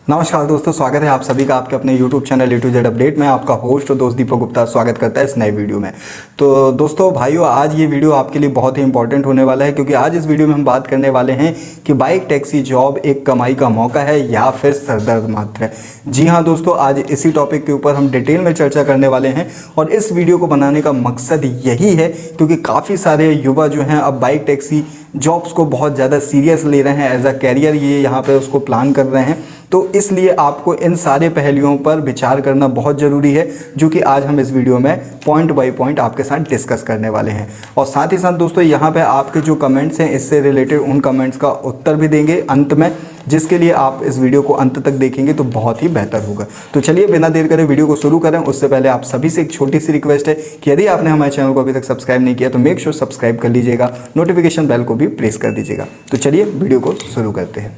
नमस्कार दोस्तों, स्वागत है आप सभी का आपके अपने YouTube channel A to Z update में। आपका होस्ट और दोस्त दीपक गुप्ता स्वागत करता है इस नए वीडियो में। तो दोस्तों भाइयों, आज ये वीडियो आपके लिए बहुत ही इंपॉर्टेंट होने वाला है, क्योंकि आज इस वीडियो में हम बात करने वाले हैं कि बाइक टैक्सी जॉब एक कमाई का मौका है या फिर सरदर्द मात्र है। जी हाँ दोस्तों, आज इसी टॉपिक के ऊपर हम डिटेल में चर्चा करने वाले हैं और इस वीडियो को बनाने का मकसद यही है क्योंकि काफ़ी सारे युवा जो हैं अब बाइक टैक्सी जॉब्स को बहुत ज़्यादा सीरियस ले रहे हैं, एज अ कैरियर ये यहाँ पे उसको प्लान कर रहे हैं। तो इसलिए आपको इन सारे पहलुओं पर विचार करना बहुत ज़रूरी है, जो कि आज हम इस वीडियो में पॉइंट बाय पॉइंट आपके साथ डिस्कस करने वाले हैं। और साथ ही साथ दोस्तों, यहाँ पे आपके जो कमेंट्स हैं इससे रिलेटेड उन कमेंट्स का उत्तर भी देंगे अंत में, जिसके लिए आप इस वीडियो को अंत तक देखेंगे तो बहुत ही बेहतर होगा। तो चलिए बिना देर करे वीडियो को शुरू करें। उससे पहले आप सभी से एक छोटी सी रिक्वेस्ट है कि यदि आपने हमारे चैनल को अभी तक सब्सक्राइब नहीं किया तो मेक श्योर सब्सक्राइब कर लीजिएगा, नोटिफिकेशन बेल को भी प्रेस कर दीजिएगा। तो चलिए वीडियो को शुरू करते हैं।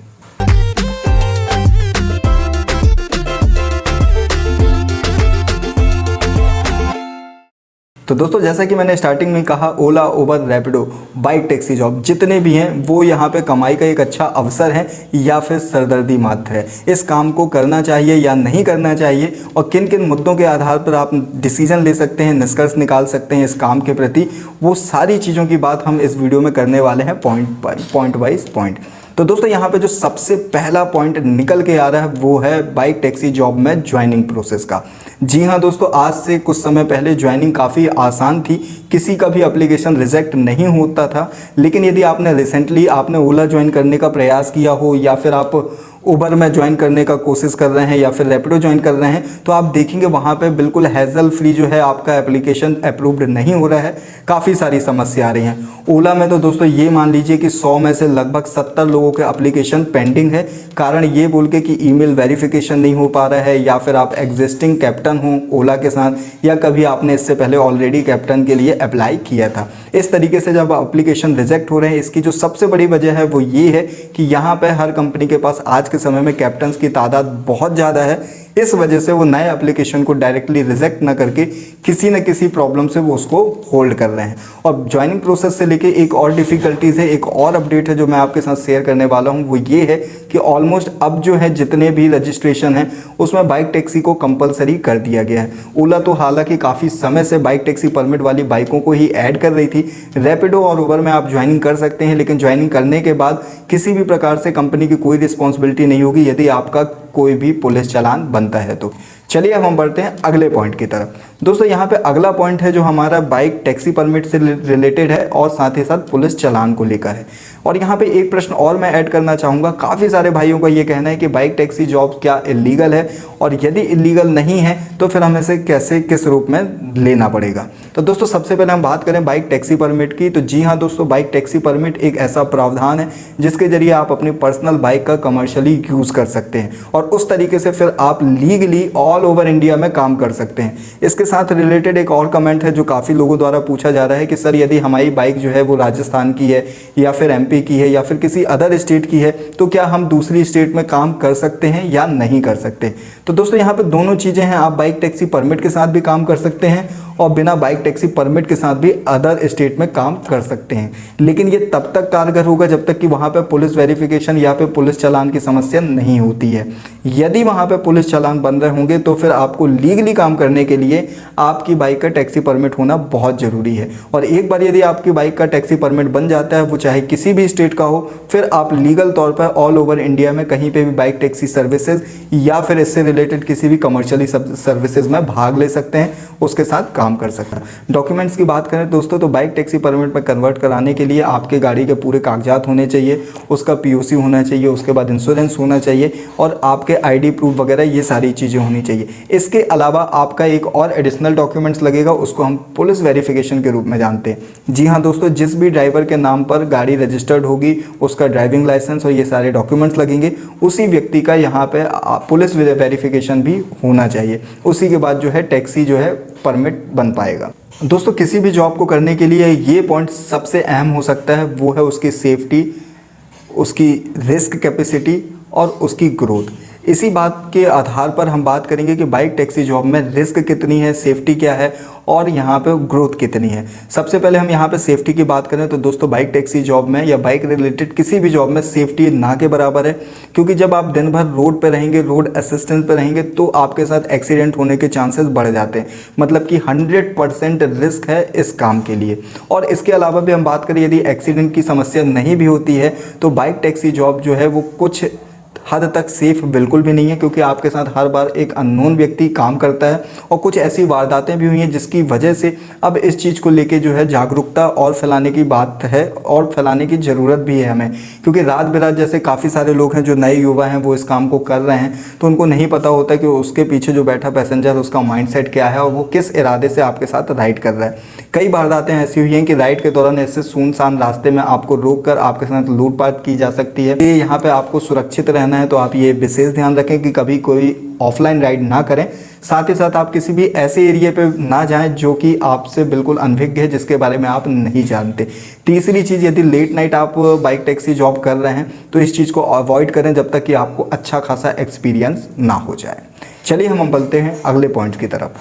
तो दोस्तों, जैसा कि मैंने स्टार्टिंग में कहा, ओला, उबर, रैपिडो, बाइक टैक्सी जॉब जितने भी हैं वो यहाँ पे कमाई का एक अच्छा अवसर है या फिर सरदर्दी मात्र है। इस काम को करना चाहिए या नहीं करना चाहिए और किन किन मुद्दों के आधार पर आप डिसीजन ले सकते हैं, निष्कर्ष निकाल सकते हैं इस काम के प्रति, वो सारी चीज़ों की बात हम इस वीडियो में करने वाले हैं पॉइंट वाइज पॉइंट। तो दोस्तों, यहाँ पे जो सबसे पहला पॉइंट निकल के आ रहा है वो है बाइक टैक्सी जॉब में ज्वाइनिंग प्रोसेस का। जी हाँ दोस्तों, आज से कुछ समय पहले ज्वाइनिंग काफ़ी आसान थी, किसी का भी एप्लीकेशन रिजेक्ट नहीं होता था। लेकिन यदि आपने रिसेंटली ओला ज्वाइन करने का प्रयास किया हो या फिर आप उबर में ज्वाइन करने का कोशिश कर रहे हैं या फिर रैपिडो ज्वाइन कर रहे हैं, तो आप देखेंगे वहाँ पे बिल्कुल हैजल फ्री जो है आपका एप्लीकेशन अप्रूव्ड नहीं हो रहा है, काफ़ी सारी समस्या आ रही हैं। ओला में तो दोस्तों ये मान लीजिए कि 100 में से लगभग 70 लोगों के एप्लीकेशन पेंडिंग है, कारण ये बोल के कि ईमेल वेरिफिकेशन नहीं हो पा रहा है या फिर आप एग्जिस्टिंग कैप्टन हो ओला के साथ या कभी आपने इससे पहले ऑलरेडी कैप्टन के लिए अप्लाई किया था। इस तरीके से जब एप्लीकेशन रिजेक्ट हो रहे हैं, इसकी जो सबसे बड़ी वजह है वो ये है कि यहाँ पर हर कंपनी के पास आज के समय में कैप्टन्स की तादाद बहुत ज़्यादा है। इस वजह से वो नए एप्लीकेशन को डायरेक्टली रिजेक्ट ना करके किसी न किसी प्रॉब्लम से वो उसको होल्ड कर रहे हैं। और ज्वाइनिंग प्रोसेस से लेके एक और डिफ़िकल्टीज़ है, एक और अपडेट है जो मैं आपके साथ शेयर करने वाला हूँ, वो ये है कि ऑलमोस्ट अब जो है जितने भी रजिस्ट्रेशन हैं उसमें बाइक टैक्सी को कंपलसरी कर दिया गया है। ओला तो हालांकि काफ़ी समय से बाइक टैक्सी परमिट वाली बाइकों को ही ऐड कर रही थी। रैपिडो और उबर में आप ज्वाइनिंग कर सकते हैं, लेकिन ज्वाइनिंग करने के बाद किसी भी प्रकार से कंपनी की कोई रिस्पॉन्सिबिलिटी नहीं होगी यदि आपका कोई भी पुलिस चालान बनता है तो। चलिए अब हम बढ़ते हैं अगले पॉइंट की तरफ। दोस्तों, यहाँ पे अगला पॉइंट है जो हमारा बाइक टैक्सी परमिट से रिलेटेड है और साथ ही साथ पुलिस चालान को लेकर है। और यहाँ पे एक प्रश्न और मैं ऐड करना चाहूँगा। काफ़ी सारे भाइयों का ये कहना है कि बाइक टैक्सी जॉब क्या इलीगल है, और यदि इलीगल नहीं है तो फिर हमें इसे कैसे किस रूप में लेना पड़ेगा। तो दोस्तों, सबसे पहले हम बात करें बाइक टैक्सी परमिट की, तो जी हाँ दोस्तों, बाइक टैक्सी परमिट एक ऐसा प्रावधान है जिसके जरिए आप अपनी पर्सनल बाइक का कमर्शियली यूज़ कर सकते हैं और उस तरीके से फिर आप लीगली ऑल ओवर इंडिया में काम कर सकते हैं। इसके साथ रिलेटेड एक और कमेंट है जो काफ़ी लोगों द्वारा पूछा जा रहा है कि सर, यदि हमारी बाइक जो है वो राजस्थान की है या फिर एमपी की है या फिर किसी अदर स्टेट की है, तो क्या हम दूसरी स्टेट में काम कर सकते हैं या नहीं कर सकते। तो दोस्तों, यहाँ पे दोनों चीज़ें हैं। आप बाइक टैक्सी परमिट के साथ भी काम कर सकते हैं और बिना बाइक टैक्सी परमिट के साथ भी अदर स्टेट में काम कर सकते हैं। लेकिन ये तब तक कारगर होगा जब तक कि वहाँ पे पुलिस वेरिफिकेशन या फिर पुलिस चालान की समस्या नहीं होती है। यदि वहाँ पे पुलिस चालान बन रहे होंगे तो फिर आपको लीगली काम करने के लिए आपकी बाइक का टैक्सी परमिट होना बहुत ज़रूरी है। और एक बार यदि आपकी बाइक का टैक्सी परमिट बन जाता है, वो चाहे किसी भी स्टेट का हो, फिर आप लीगल तौर पर ऑल ओवर इंडिया में कहीं पर भी बाइक टैक्सी सर्विसेज या फिर इससे रिलेटेड किसी भी कमर्शियली सर्विसेज में भाग ले सकते हैं, उसके साथ काम कर सकता है। डॉक्यूमेंट्स की बात करें दोस्तों, तो बाइक टैक्सी परमिट में कन्वर्ट कराने के लिए आपके गाड़ी के पूरे कागजात होने चाहिए, उसका पीयूसी होना चाहिए, उसके बाद इंश्योरेंस होना चाहिए और आपके आईडी प्रूफ वगैरह ये सारी चीज़ें होनी चाहिए। इसके अलावा आपका एक और एडिशनल डॉक्यूमेंट्स लगेगा, उसको हम पुलिस वेरिफिकेशन के रूप में जानते हैं। जी हाँ दोस्तों, जिस भी ड्राइवर के नाम पर गाड़ी रजिस्टर्ड होगी उसका ड्राइविंग लाइसेंस और ये सारे डॉक्यूमेंट्स लगेंगे, उसी व्यक्ति का यहाँ पे पुलिस वेरिफिकेशन भी होना चाहिए। उसी के बाद जो है टैक्सी जो है परमिट बन पाएगा। दोस्तों, किसी भी जॉब को करने के लिए ये पॉइंट सबसे अहम हो सकता है, वो है उसकी सेफ्टी, उसकी रिस्क कैपेसिटी और उसकी ग्रोथ। इसी बात के आधार पर हम बात करेंगे कि बाइक टैक्सी जॉब में रिस्क कितनी है, सेफ्टी क्या है और यहाँ पे ग्रोथ कितनी है। सबसे पहले हम यहाँ पे सेफ्टी की बात करें तो दोस्तों बाइक टैक्सी जॉब में या बाइक रिलेटेड किसी भी जॉब में सेफ्टी ना के बराबर है, क्योंकि जब आप दिन भर रोड पे रहेंगे, रोड असिस्टेंस पे रहेंगे, तो आपके साथ एक्सीडेंट होने के चांसेस बढ़ जाते हैं। मतलब कि 100% रिस्क है इस काम के लिए। और इसके अलावा भी हम बात करें, यदि एक्सीडेंट की समस्या नहीं भी होती है तो बाइक टैक्सी जॉब जो है वो कुछ हद तक सेफ बिल्कुल भी नहीं है, क्योंकि आपके साथ हर बार एक अननोन व्यक्ति काम करता है। और कुछ ऐसी वारदातें भी हुई हैं जिसकी वजह से अब इस चीज़ को लेके जो है जागरूकता और फैलाने की बात है और फैलाने की ज़रूरत भी है हमें, क्योंकि रात बेरात जैसे काफ़ी सारे लोग हैं जो नए युवा हैं वो इस काम को कर रहे हैं, तो उनको नहीं पता होता कि उसके पीछे जो बैठा पैसेंजर उसका माइंडसेट क्या है और वो किस इरादे से आपके साथ राइड कर रहा है। कई वारदातें ऐसी हुई हैं कि राइड के दौरान ऐसे सुनसान रास्ते में आपको रोककर आपके साथ लूटपाट की जा सकती है। ये यहाँ पे आपको सुरक्षित रहना है तो आप ये विशेष ध्यान रखें कि कभी कोई ऑफलाइन राइड ना करें। साथ ही साथ आप किसी भी ऐसे एरिया पे ना जाएं जो कि आपसे बिल्कुल अनभिज्ञ है, जिसके बारे में आप नहीं जानते। तीसरी चीज़, यदि लेट नाइट आप बाइक टैक्सी जॉब कर रहे हैं तो इस चीज़ को अवॉइड करें जब तक कि आपको अच्छा खासा एक्सपीरियंस ना हो जाए। चलिए हम बढ़ते हैं अगले पॉइंट की तरफ,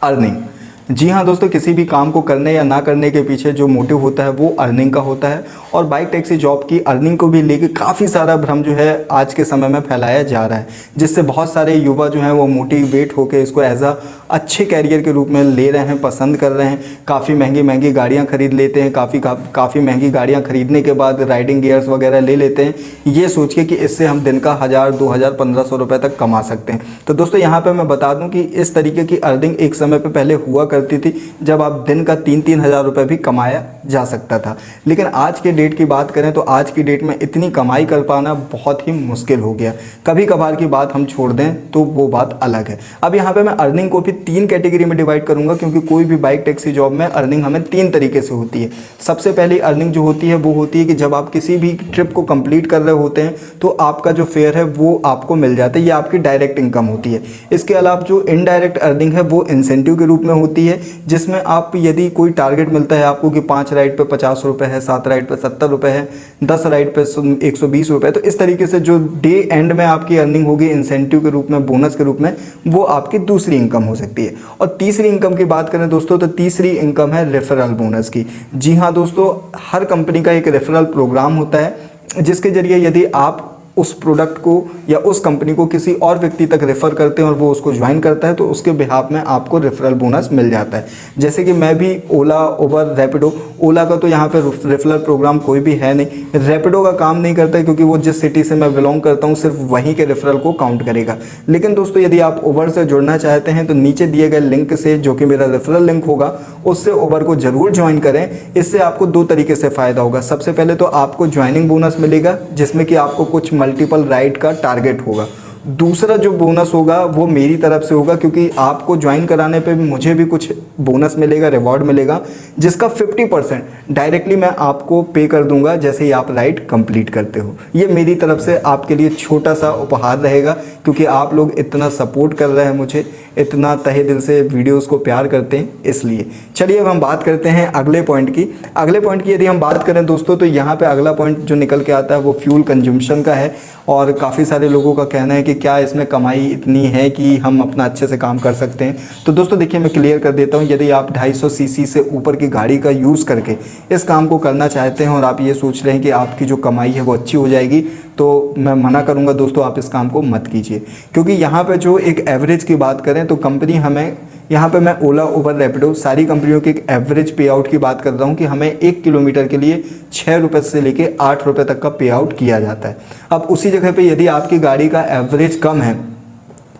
अर्निंग। जी हाँ दोस्तों, किसी भी काम को करने या ना करने के पीछे जो मोटिव होता है वो अर्निंग का होता है। और बाइक टैक्सी जॉब की अर्निंग को भी लेके काफ़ी सारा भ्रम जो है आज के समय में फैलाया जा रहा है, जिससे बहुत सारे युवा जो हैं वो मोटिवेट होकर इसको एज अ अच्छे कैरियर के रूप में ले रहे हैं, पसंद कर रहे हैं। काफ़ी महंगी महंगी गाड़ियाँ खरीद लेते हैं, काफ़ी महंगी गाड़ियाँ खरीदने के बाद राइडिंग गियर्स वगैरह ले लेते हैं, ये सोच के कि इससे हम दिन का 1000, 2000, 1500 रुपये तक कमा सकते हैं। तो दोस्तों यहाँ पर मैं बता दूँ कि इस तरीके की अर्निंग एक समय पर पहले हुआ करती थी, जब आप दिन का 3-3 हज़ार रुपये भी कमाया जा सकता था। लेकिन आज के डेट की बात करें तो आज की डेट में इतनी कमाई कर पाना बहुत ही मुश्किल हो गया। कभी कभार की बात हम छोड़ दें तो वो बात अलग है। अब यहाँ पे मैं अर्निंग को भी 3 कैटेगरी में डिवाइड करूँगा, क्योंकि कोई भी बाइक टैक्सी जॉब में अर्निंग हमें 3 तरीके से होती है। सबसे पहली अर्निंग जो होती है वो होती है कि जब आप किसी भी ट्रिप को कंप्लीट कर रहे होते हैं तो आपका जो फेयर है वो आपको मिल जाता है, ये आपकी डायरेक्ट इनकम होती है। इसके अलावा जो इनडायरेक्ट अर्निंग है वो इंसेंटिव के रूप में होती है, जिसमें आप यदि कोई टारगेट मिलता है आपको कि 5 राइड पे 50 रुपये है, 7 राइड पे 70 रुपये है, 10 राइड पे 120 रुपये, तो इस तरीके से जो डे एंड में आपकी अर्निंग होगी इंसेंटिव के रूप में, बोनस के रूप में, वो आपकी दूसरी इनकम हो सकती है। और तीसरी इनकम की बात करें दोस्तों तो तीसरी इनकम है रेफरल बोनस की। जी हाँ दोस्तों, हर कंपनी का एक रेफरल प्रोग्राम होता है जिसके जरिए यदि आप उस प्रोडक्ट को या उस कंपनी को किसी और व्यक्ति तक रेफ़र करते हैं और वो उसको ज्वाइन करता है तो उसके बिहाफ में आपको रेफरल बोनस मिल जाता है। जैसे कि मैं भी ओला, उबर, रैपिडो, ओला का तो यहाँ पे रेफरल प्रोग्राम कोई भी है नहीं, रैपिडो का काम नहीं करता है क्योंकि वो जिस सिटी से मैं बिलोंग करता हूँ सिर्फ वहीं के रेफरल को काउंट करेगा। लेकिन दोस्तों यदि आप उबर से जुड़ना चाहते हैं तो नीचे दिए गए लिंक से, जो कि मेरा रेफरल लिंक होगा, उससे उबर को ज़रूर ज्वाइन करें। इससे आपको 2 तरीके से फ़ायदा होगा। सबसे पहले तो आपको ज्वाइनिंग बोनस मिलेगा जिसमें कि आपको कुछ मल्टीपल राइड का टारगेट होगा। दूसरा जो बोनस होगा वो मेरी तरफ से होगा, क्योंकि आपको ज्वाइन कराने पे मुझे भी कुछ बोनस मिलेगा, रिवॉर्ड मिलेगा, जिसका 50% डायरेक्टली मैं आपको पे कर दूंगा जैसे ही आप राइड कंप्लीट करते हो। ये मेरी तरफ से आपके लिए छोटा सा उपहार रहेगा, क्योंकि आप लोग इतना सपोर्ट कर रहे हैं मुझे, इतना तहे दिल से वीडियोस को प्यार करते हैं, इसलिए। चलिए अब हम बात करते हैं अगले पॉइंट की। अगले पॉइंट की यदि हम बात करें दोस्तों तो यहाँ पे अगला पॉइंट जो निकल के आता है वो फ्यूल कंजम्पशन का है। और काफ़ी सारे लोगों का कहना है कि क्या इसमें कमाई इतनी है कि हम अपना अच्छे से काम कर सकते हैं। तो दोस्तों देखिए, मैं क्लियर कर देता हूँ, यदि आप 250 सीसी से ऊपर की गाड़ी का यूज़ करके इस काम को करना चाहते हैं और आप ये सोच रहे हैं कि आपकी जो कमाई है वो अच्छी हो जाएगी, तो मैं मना करूंगा दोस्तों, आप इस काम को मत कीजिए। क्योंकि यहाँ पे जो एक एवरेज की बात करें तो कंपनी हमें, यहाँ पे मैं ओला, उबर, रैपिडो सारी कंपनियों की एक एवरेज पे आउट की बात कर रहा हूँ कि हमें 1 किलोमीटर के लिए 6 रुपये से लेके 8 रुपये तक का पे आउट किया जाता है। अब उसी जगह पे यदि आपकी गाड़ी का एवरेज कम है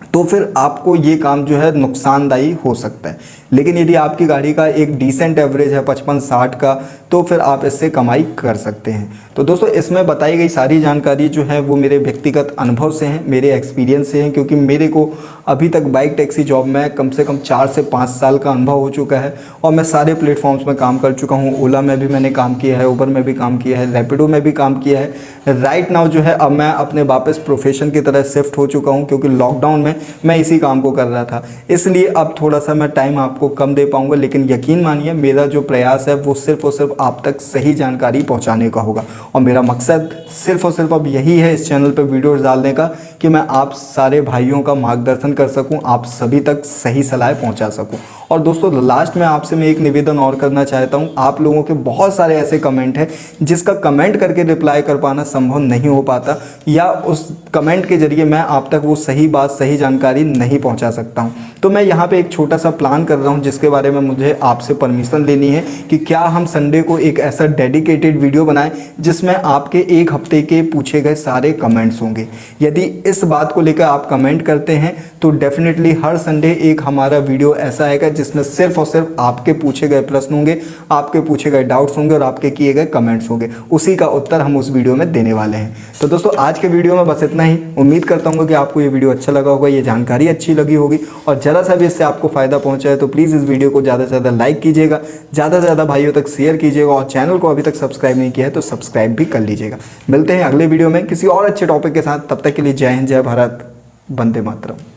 तो फिर आपको ये काम जो है नुकसानदायी हो सकता है। लेकिन यदि आपकी गाड़ी का एक डिसेंट एवरेज है 55-60 का, तो फिर आप इससे कमाई कर सकते हैं। तो दोस्तों इसमें बताई गई सारी जानकारी जो है वो मेरे व्यक्तिगत अनुभव से हैं, मेरे एक्सपीरियंस से हैं, क्योंकि मेरे को अभी तक बाइक टैक्सी जॉब में कम से कम 4 से 5 साल का अनुभव हो चुका है और मैं सारे प्लेटफॉर्म्स में काम कर चुका हूँ। ओला में भी मैंने काम किया है, उबर में भी काम किया है, रैपिडो में भी काम किया है। राइट नाउ जो है अब मैं अपने वापस प्रोफेशन की तरह शिफ्ट हो चुका हूँ, क्योंकि लॉकडाउन में मैं इसी काम को कर रहा था, इसलिए अब थोड़ा सा मैं टाइम आपको कम दे पाऊंगा। लेकिन यकीन मानिए मेरा जो प्रयास है वो सिर्फ और सिर्फ आप तक सही जानकारी पहुंचाने का होगा और मेरा मकसद सिर्फ और सिर्फ अब यही है इस चैनल पर वीडियोस डालने का कि मैं आप सारे भाइयों का मार्गदर्शन कर सकूं, आप सभी तक सही सलाह पहुंचा सकूं। और दोस्तों लास्ट में आपसे मैं एक निवेदन और करना चाहता हूं, आप लोगों के बहुत सारे ऐसे कमेंट हैं जिसका कमेंट करके रिप्लाई कर पाना संभव नहीं हो पाता, या उस कमेंट के जरिए मैं आप तक वो सही बात, सही जानकारी नहीं पहुंचा सकता हूं। तो मैं यहाँ पे एक छोटा सा प्लान कर रहा हूं जिसके बारे में मुझे आपसे परमिशन लेनी है कि क्या हम संडे को एक ऐसा डेडिकेटेड वीडियो बनाएं जिसमें आपके एक हफ्ते के पूछे गए सारे कमेंट्स होंगे। यदि इस बात को लेकर आप कमेंट करते हैं तो डेफिनेटली हर संडे एक हमारा वीडियो ऐसा आएगा जिसमें सिर्फ और सिर्फ आपके पूछे गए प्रश्न होंगे, आपके पूछे गए डाउट्स होंगे और आपके किए गए कमेंट्स होंगे। उसी का उत्तर हम उस वीडियो में देने वाले हैं। तो दोस्तों आज के वीडियो में बस इतना ही। उम्मीद करता हूँ कि आपको ये वीडियो अच्छा लगा होगा, ये जानकारी अच्छी लगी होगी, और ज़रा सा भी इससे आपको फ़ायदा पहुँचा है तो प्लीज़ इस वीडियो को ज़्यादा से ज़्यादा लाइक कीजिएगा, ज़्यादा से ज़्यादा भाइयों तक शेयर कीजिएगा, और चैनल को अभी तक सब्सक्राइब नहीं किया है तो सब्सक्राइब भी कर लीजिएगा। मिलते हैं अगले वीडियो में किसी और अच्छे टॉपिक के साथ। तब तक के लिए जय हिंद, जय भारत, वंदे मातरम।